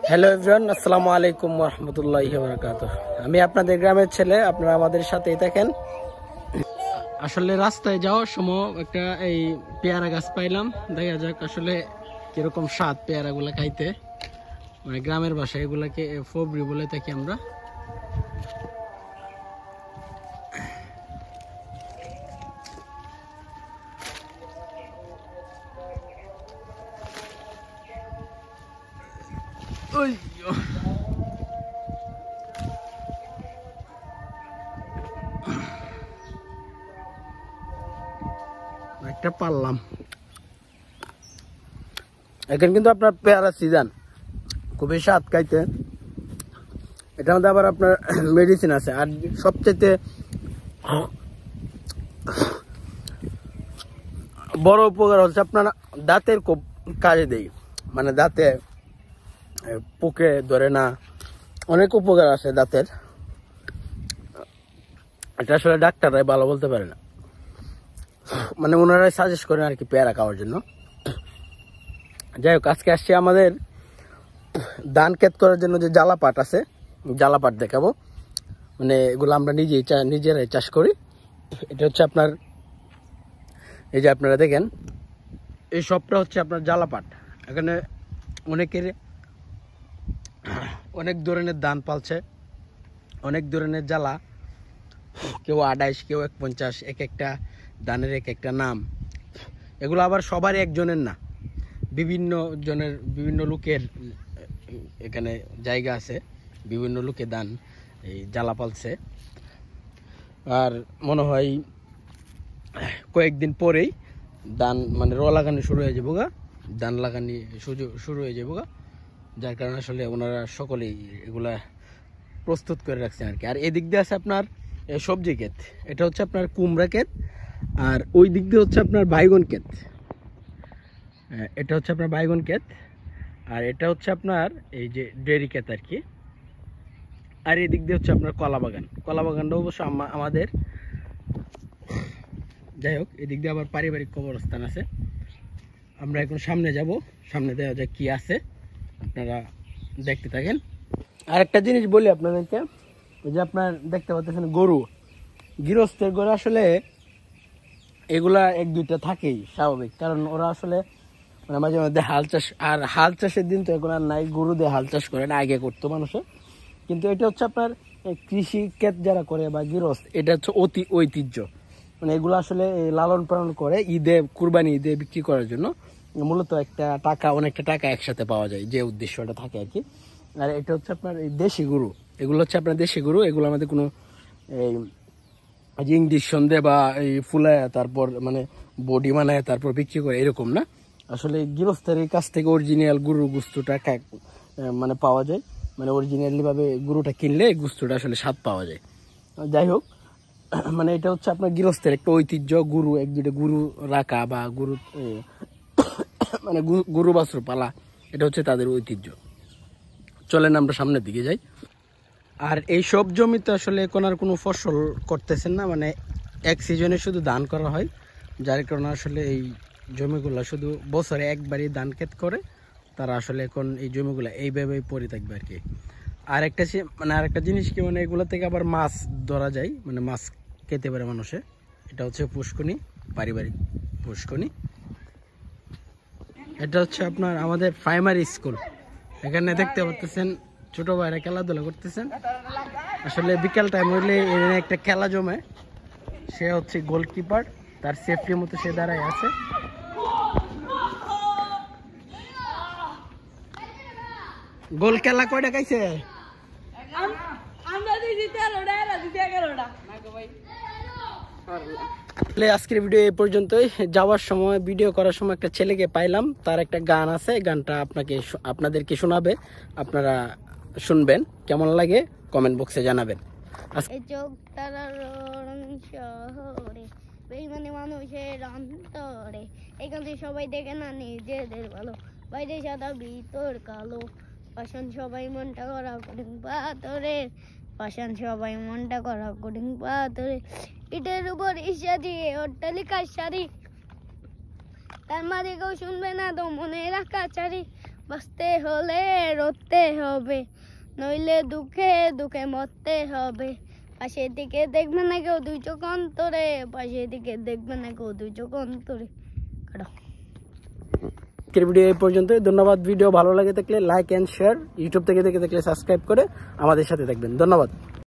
Hello everyone, আসসালামু আলাইকুম ওয়া রাহমাতুল্লাহি ওয়া বারাকাতুহু। আমি আপনাদের গ্রামের ছেলে, আপনারা আমাদের সাথেই থাকেন। আসলে রাস্তায় যাওয়ার সময় একটা এই পেয়ারা গাছ পাইলাম, দেখা যাক আসলে কিরকম স্বাদ পেয়ারাগুলা খাইতে। মানে গ্রামের ভাষায় এগুলাকে ফবরি বলে থাকি আমরা। একটা পারলাম। এখন কিন্তু আপনার পেয়ারা সিজন, খুবই স্বাদ খাইতে। এটার মধ্যে আবার আপনার মেডিসিন আছে। আর সবচেয়ে বড় উপকার হচ্ছে আপনার দাঁতের খুব কাজে দেয়, মানে দাঁতে পোকে ধরে না, অনেক উপকার আছে দাঁতের। এটা আসলে ডাক্তাররাই ভালো বলতে পারে না, মানে ওনারাই সাজেস্ট করেন আর কি পেয়ারা খাওয়ার জন্য। যাই হোক, আজকে আসছি আমাদের ধান ক্ষেত করার জন্য যে জ্বালা পাট আছে, জ্বালা পাট দেখাবো। মানে এগুলো আমরা নিজেরাই চাষ করি। এটা হচ্ছে আপনার, এই যে আপনারা দেখেন, এই সবটা হচ্ছে আপনার জ্বালা পাট। এখানে অনেক ধরনের ধান পালছে, অনেক ধরনের জ্বালা, কেউ 28, কেউ 51, এক একটা ধানের এক একটা নাম। এগুলো আবার সবারই একজনের না, বিভিন্ন লোকের এখানে জায়গা আছে, বিভিন্ন লোকে ধান এই জ্বালা পালছে। আর মনে হয় কয়েকদিন পরেই ধান মানে লাগানো শুরু হয়ে যাবো গা, ধান লাগানি শুরু হয়ে যাবো গা। যার কারণে আসলে ওনারা সকলেই এগুলা প্রস্তুত করে রাখছেন আর কি। আর এদিক দিয়ে আছে আপনার সবজি ক্ষেত, এটা হচ্ছে আপনার কুমড়া ক্ষেত। আর ওই দিক দিয়ে হচ্ছে আপনার বাইগন ক্ষেত, এটা হচ্ছে আপনার বাইগন ক্ষেত। আর এটা হচ্ছে আপনার এই যে ডেরি ক্ষেত আর কি। আর এদিক দিয়ে হচ্ছে আপনার কলা বাগানটা অবশ্য আমাদের। যাই হোক, এদিক দিয়ে আবার পারিবারিক কবরস্থান আছে। আমরা এখন সামনে যাব, সামনে দেওয়া যায় কি আছে, আপনারা দেখতে থাকেন। আর একটা জিনিস বলি আপনাদেরকে, ওই যে আপনার দেখতে পাচ্ছেন গরু, গৃহস্থের গরু আসলে এগুলা 1-2টা থাকেই স্বাভাবিক, কারণ ওরা আসলে মানে মাঝে মধ্যে হাল চাষ, আর হাল চাষের দিন তো এখন আর নাই, গরু দিয়ে হাল চাষ করে না, আগে করতো মানুষে। কিন্তু এটা হচ্ছে আপনার কৃষি ক্ষেত যারা করে বা গৃহস্থ, এটা হচ্ছে ঐতিহ্য। মানে এগুলো আসলে লালন পালন করে কুরবানি ঈদে বিক্রি করার জন্য, মূলত অনেকটা টাকা একসাথে পাওয়া যায়, যে উদ্দেশ্যটা থাকে আর কি। আর এটা হচ্ছে আপনার এই দেশি গরু, এগুলো হচ্ছে আপনার দেশি গরু। এগুলো আমাদের কোনো এই ইঞ্জেকশন দেয় বা এই ফুলায় তারপর মানে বডি বানায় তারপর বিক্রি করে, এরকম না। আসলে গৃহস্থের কাছ থেকে অরিজিনাল গরুর গুস্তটা মানে পাওয়া যায়, মানে অরিজিনালি ভাবে গরুটা কিনলে গুস্তটা আসলে স্বাদ পাওয়া যায়। যাই হোক, মানে এটা হচ্ছে আপনার গৃহস্থের একটা ঐতিহ্য, গরু 1-2টা গরু রাখা বা গরু মানে গরু বাছুর পালা, এটা হচ্ছে তাদের ঐতিহ্য। চলেন আমরা সামনের দিকে যাই। আর এই সব জমিতে আসলে এখন আর কোনো ফসল করতেছেন না, মানে এক সিজনে শুধু ধান করা হয়। যার কারণে আসলে এই জমিগুলা শুধু বছরে একবারই ধান ক্ষেত করে, তারা আসলে এখন এই জমিগুলা এইভাবেই পড়ে থাকবে আর কি। আর একটা জিনিস কি, মানে এগুলো থেকে আবার মাছ ধরা যায়, মানে মাছ খেতে পারে মানুষে। এটা হচ্ছে পুষ্করণী, পারিবারিক পুষ্করণী। এটা হচ্ছে আপনার আমাদের প্রাইমারি স্কুল। এখানে দেখতে পাচ্ছেন ছোট ভাইরা খেলাধুলা করতেছেন। আসলে বিকেল টাইম হইলে এখানে একটা খেলা জমে, সে হচ্ছে গোলকিপার, তার সেফটির মতো সে দাঁড়ায় আছে। গোল খেলা কয়টা খাইছে? আজকের ভিডিও এই পর্যন্তই। যাওয়ার সময়, ভিডিও করার সময় একটা ছেলেকে পাইলাম, তার একটা গান আছে, গানটা আপনাদেরকে শোনাবে, আপনারা শুনবেন, কেমন লাগে কমেন্ট বক্সে জানাবেন। মানুষের অন্তরে এখানে সবাই দেখে না নিজেদের ভালো, বাইরে সাদা ভিতর কালো, পাষাণ সবাই মনটা করা কঠিন পাথরে, পাষাণ সবাই মনটা করা কঠিন পাথরে, ইটের উপর ঈর্ষা দিয়ে অট্টালিকার সারি, তার মাঝে কেউ শুনবে না তো মনে রাখা চারি, বাঁচতে হলে রতে হবে, নইলে দুঃখে দুঃখে মরতে হবে। পাশের দিকে দেখবে না কেউ দুই চোখ অন্তরে, পাশের দিকে দেখবে না কেউ দুই চোখ অন্তরে। আজকের ভিডিও এই পর্যন্ত। ধন্যবাদ। ভিডিও ভালো লাগে থাকলে লাইক এন্ড শেয়ার, ইউটিউব থেকে দেখে থাকলে সাবস্ক্রাইব করে আমাদের সাথে থাকবেন। ধন্যবাদ।